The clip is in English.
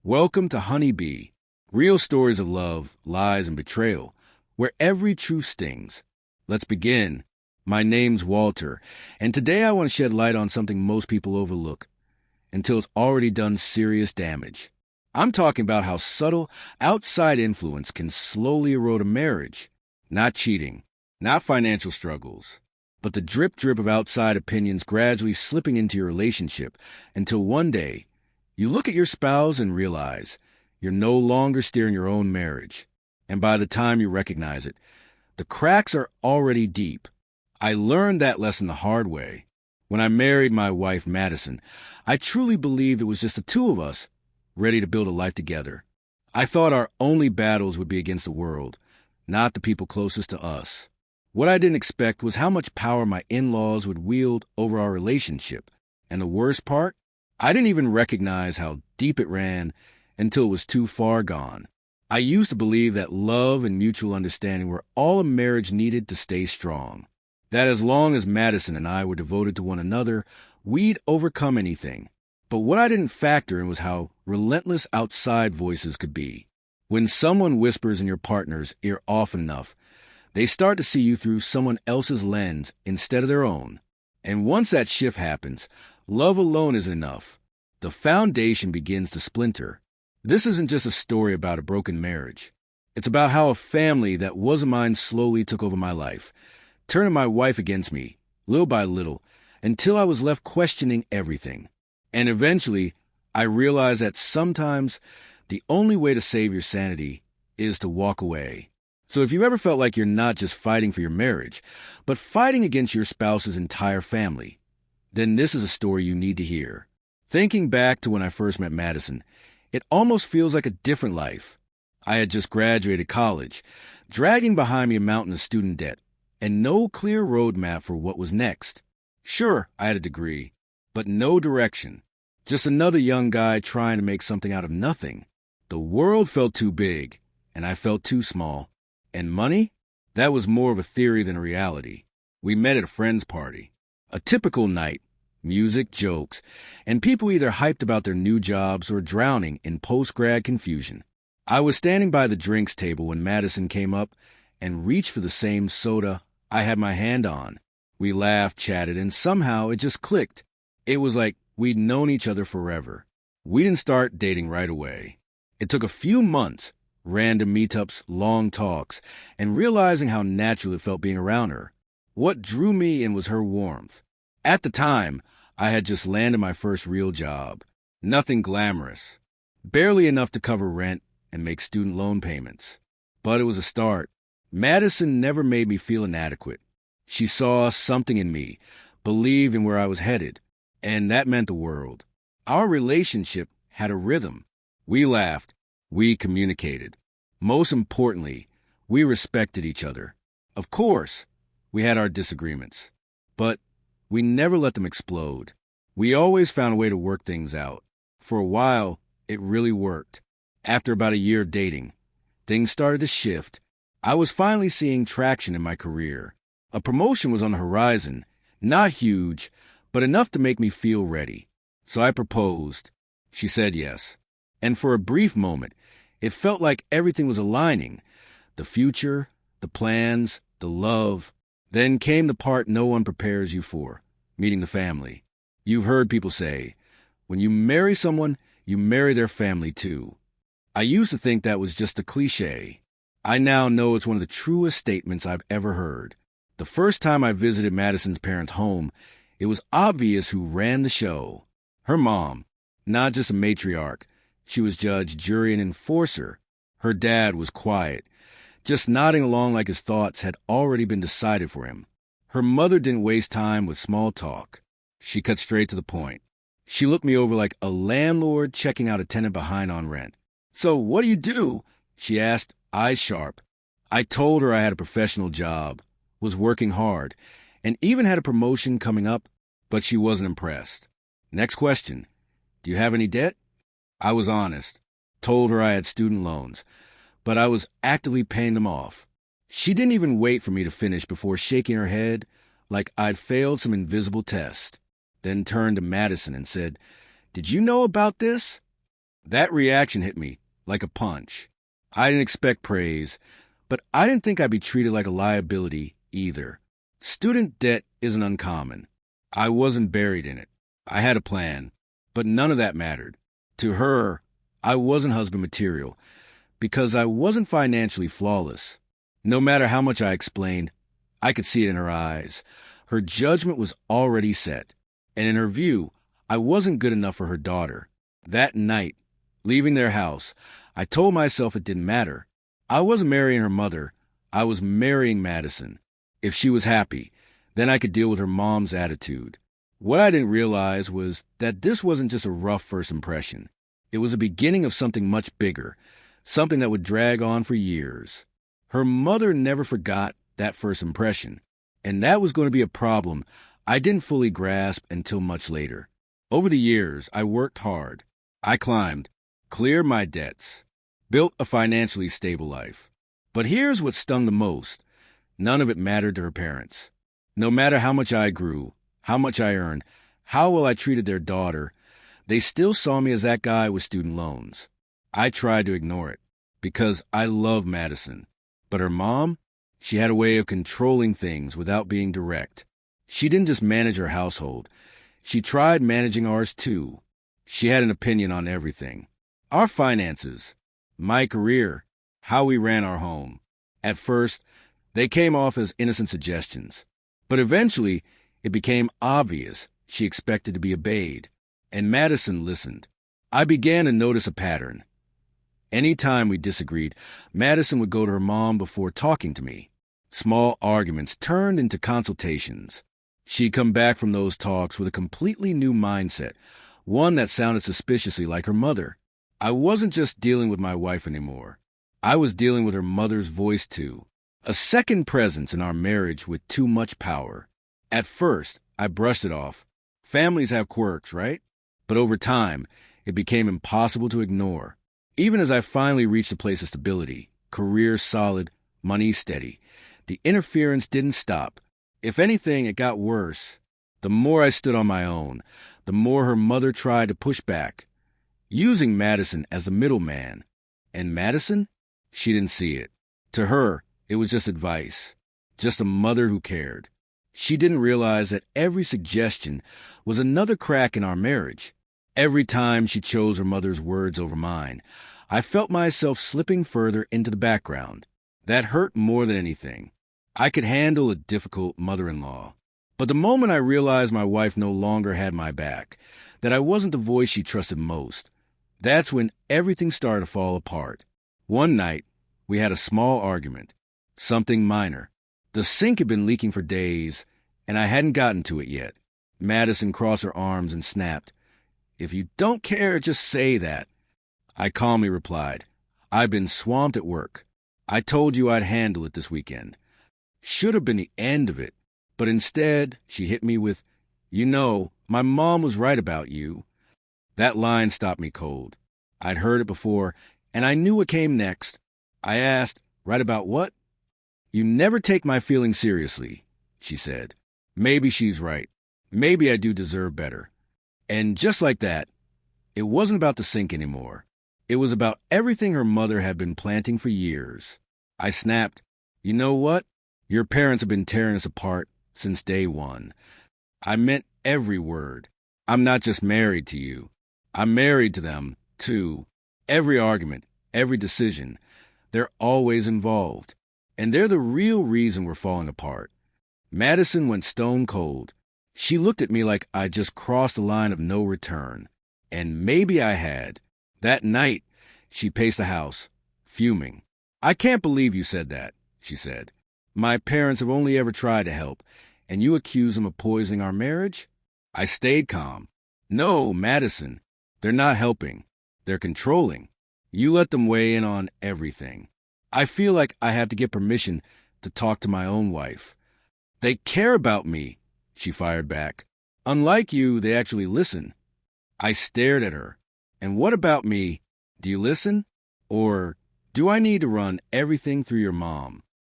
Welcome to Honeybee, real stories of love, lies, and betrayal, where every truth stings. Let's begin. My name's Walter, and today I want to shed light on something most people overlook until it's already done serious damage. I'm talking about how subtle, outside influence can slowly erode a marriage. Not cheating, not financial struggles, but the drip of outside opinions gradually slipping into your relationship until one day you look at your spouse and realize you're no longer steering your own marriage. And by the time you recognize it, the cracks are already deep. I learned that lesson the hard way. When I married my wife, Madison, I truly believed it was just the two of us, ready to build a life together. I thought our only battles would be against the world, not the people closest to us. What I didn't expect was how much power my in-laws would wield over our relationship. And the worst part? I didn't even recognize how deep it ran until it was too far gone. I used to believe that love and mutual understanding were all a marriage needed to stay strong. That as long as Madison and I were devoted to one another, we'd overcome anything. But what I didn't factor in was how relentless outside voices could be. When someone whispers in your partner's ear often enough, they start to see you through someone else's lens instead of their own. And once that shift happens, love alone isn't enough. The foundation begins to splinter. This isn't just a story about a broken marriage. It's about how a family that wasn't mine slowly took over my life, turning my wife against me, little by little, until I was left questioning everything. And eventually, I realized that sometimes the only way to save your sanity is to walk away. So if you ever felt like you're not just fighting for your marriage, but fighting against your spouse's entire family, then this is a story you need to hear. Thinking back to when I first met Madison, it almost feels like a different life. I had just graduated college, dragging behind me a mountain of student debt, and no clear roadmap for what was next. Sure, I had a degree, but no direction. Just another young guy trying to make something out of nothing. The world felt too big, and I felt too small. And money? That was more of a theory than a reality. We met at a friend's party. A typical night. Music, jokes, and people either hyped about their new jobs or drowning in post-grad confusion. I was standing by the drinks table when Madison came up and reached for the same soda I had my hand on. We laughed, chatted, and somehow it just clicked. It was like we'd known each other forever. We didn't start dating right away. It took a few months, random meetups, long talks, and realizing how natural it felt being around her. What drew me in was her warmth. At the time, I had just landed my first real job. Nothing glamorous. Barely enough to cover rent and make student loan payments. But it was a start. Madison never made me feel inadequate. She saw something in me, believed in where I was headed, and that meant the world. Our relationship had a rhythm. We laughed. We communicated. Most importantly, we respected each other. Of course, we had our disagreements, but we never let them explode. We always found a way to work things out. For a while, it really worked. After about a year of dating, things started to shift. I was finally seeing traction in my career. A promotion was on the horizon, not huge, but enough to make me feel ready. So I proposed. She said yes. And for a brief moment, it felt like everything was aligning. The future, the plans, the love. Then came the part no one prepares you for, meeting the family. You've heard people say, when you marry someone, you marry their family too. I used to think that was just a cliche. I now know it's one of the truest statements I've ever heard. The first time I visited Madison's parents' home, it was obvious who ran the show. Her mom, not just a matriarch. She was judge, jury, and enforcer. Her dad was quiet, just nodding along like his thoughts had already been decided for him. Her mother didn't waste time with small talk. She cut straight to the point. She looked me over like a landlord checking out a tenant behind on rent. "So what do you do?" she asked, eyes sharp. I told her I had a professional job, was working hard, and even had a promotion coming up, but she wasn't impressed. Next question. "Do you have any debt?" I was honest. Told her I had student loans, but I was actively paying them off. She didn't even wait for me to finish before shaking her head like I'd failed some invisible test. Then turned to Madison and said, "Did you know about this?" That reaction hit me like a punch. I didn't expect praise, but I didn't think I'd be treated like a liability either. Student debt isn't uncommon. I wasn't buried in it. I had a plan, but none of that mattered. To her, I wasn't husband material because I wasn't financially flawless. No matter how much I explained, I could see it in her eyes. Her judgment was already set, and in her view, I wasn't good enough for her daughter. That night, leaving their house, I told myself it didn't matter. I wasn't marrying her mother. I was marrying Madison. If she was happy, then I could deal with her mom's attitude. What I didn't realize was that this wasn't just a rough first impression. It was the beginning of something much bigger, something that would drag on for years. Her mother never forgot that first impression, and that was going to be a problem I didn't fully grasp until much later. Over the years, I worked hard. I climbed, cleared my debts, built a financially stable life. But here's what stung the most. None of it mattered to her parents. No matter how much I grew, how much I earned, how well I treated their daughter, they still saw me as that guy with student loans. I tried to ignore it because I love Madison. But her mom, she had a way of controlling things without being direct. She didn't just manage her household. She tried managing ours too. She had an opinion on everything. Our finances, my career, how we ran our home. At first, they came off as innocent suggestions. But eventually, it became obvious she expected to be obeyed. And Madison listened. I began to notice a pattern. Any time we disagreed, Madison would go to her mom before talking to me. Small arguments turned into consultations. She'd come back from those talks with a completely new mindset, one that sounded suspiciously like her mother. I wasn't just dealing with my wife anymore. I was dealing with her mother's voice too. A second presence in our marriage with too much power. At first, I brushed it off. Families have quirks, right? But over time, it became impossible to ignore. Even as I finally reached a place of stability, career solid, money steady, the interference didn't stop. If anything, it got worse. The more I stood on my own, the more her mother tried to push back, using Madison as the middleman. And Madison? She didn't see it. To her, it was just advice, just a mother who cared. She didn't realize that every suggestion was another crack in our marriage. Every time she chose her mother's words over mine, I felt myself slipping further into the background. That hurt more than anything. I could handle a difficult mother-in-law. But the moment I realized my wife no longer had my back, that I wasn't the voice she trusted most, that's when everything started to fall apart. One night, we had a small argument. Something minor. The sink had been leaking for days, and I hadn't gotten to it yet. Madison crossed her arms and snapped, "If you don't care, just say that." I calmly replied, "I've been swamped at work. I told you I'd handle it this weekend." Should have been the end of it, but instead she hit me with, "You know, my mom was right about you." That line stopped me cold. I'd heard it before, and I knew what came next. I asked, "Right about what?" "You never take my feelings seriously," she said. Maybe she's right. Maybe I do deserve better. And just like that, it wasn't about the sink anymore. It was about everything her mother had been planting for years. I snapped, "You know what? Your parents have been tearing us apart since day one." I meant every word. I'm not just married to you. I'm married to them, too. Every argument, every decision, they're always involved. And they're the real reason we're falling apart. Madison went stone cold. She looked at me like I'd just crossed the line of no return. And maybe I had. That night, she paced the house, fuming. "I can't believe you said that," she said. "My parents have only ever tried to help, and you accuse them of poisoning our marriage?" I stayed calm. "No, Madison, they're not helping. They're controlling. You let them weigh in on everything. I feel like I have to get permission to talk to my own wife." "They care about me," she fired back. "Unlike you, they actually listen." I stared at her. "And what about me? Do you listen? Or do I need to run everything through your mom?"